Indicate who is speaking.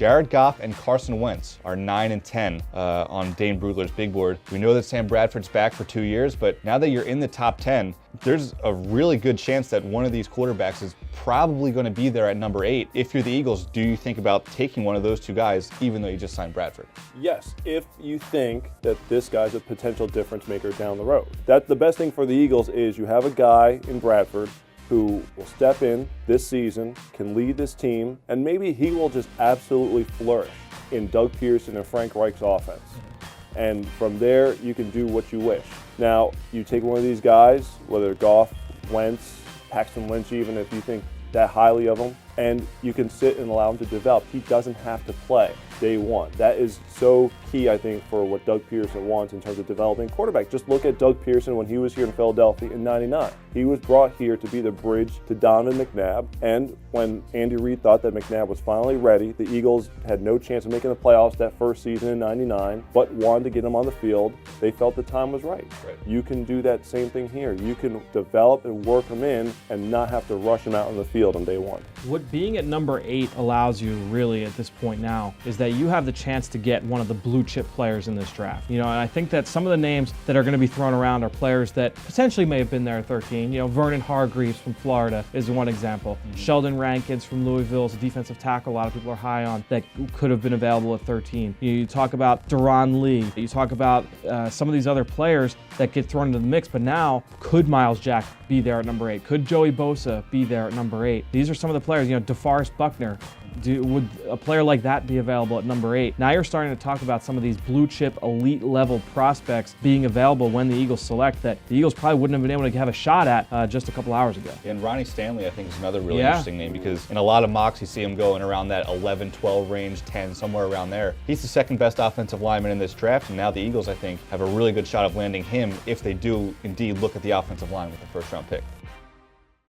Speaker 1: Jared Goff and Carson Wentz are 9 and 10 on Dane Brugler's big board. We know that Sam Bradford's back for 2 years, but now that you're in the top 10, there's a really good chance that one of these quarterbacks is probably going to be there at number 8. If you're the Eagles, do you think about taking one of those two guys, even though you just signed Bradford?
Speaker 2: Yes, if you think that this guy's a potential difference maker down the road. That the best thing for the Eagles is you have a guy in Bradford who will step in this season, can lead this team, and maybe he will just absolutely flourish in Doug Pearson and Frank Reich's offense. And from there, you can do what you wish. Now, you take one of these guys, whether Goff, Wentz, Paxton Lynch, even if you think that highly of him, and you can sit and allow him to develop. He doesn't have to play day one. That is so key, I think, for what Doug Pearson wants in terms of developing quarterback. Just look at Doug Pearson when he was here in Philadelphia in '99. He was brought here to be the bridge to Donovan McNabb, and when Andy Reid thought that McNabb was finally ready, the Eagles had no chance of making the playoffs that first season in '99, but wanted to get him on the field. They felt the time was right. You can do that same thing here. You can develop and work him in and not have to rush him out on the field on day one.
Speaker 3: What being at number 8 allows you really at this point now is that you have the chance to get one of the blue chip players in this draft. And I think that some of the names that are going to be thrown around are players that potentially may have been there at 13. Vernon Hargreaves from Florida is one example. Sheldon Rankins from Louisville is a defensive tackle a lot of people are high on that could have been available at 13. You talk about Deron Lee. You talk about some of these other players that get thrown into the mix, but now could Miles Jack be there at number 8? Could Joey Bosa be there at number 8? These are some of the players, DeForest Buckner. Would a player like that be available at number 8? Now you're starting to talk about some of these blue chip elite level prospects being available when the Eagles select that the Eagles probably wouldn't have been able to have a shot at just a couple hours ago.
Speaker 1: And Ronnie Stanley, I think, is another really interesting name because in a lot of mocks you see him going around that 11, 12 range, 10, somewhere around there. He's the second best offensive lineman in this draft, and now the Eagles, I think, have a really good shot of landing him if they do indeed look at the offensive line with the first round pick.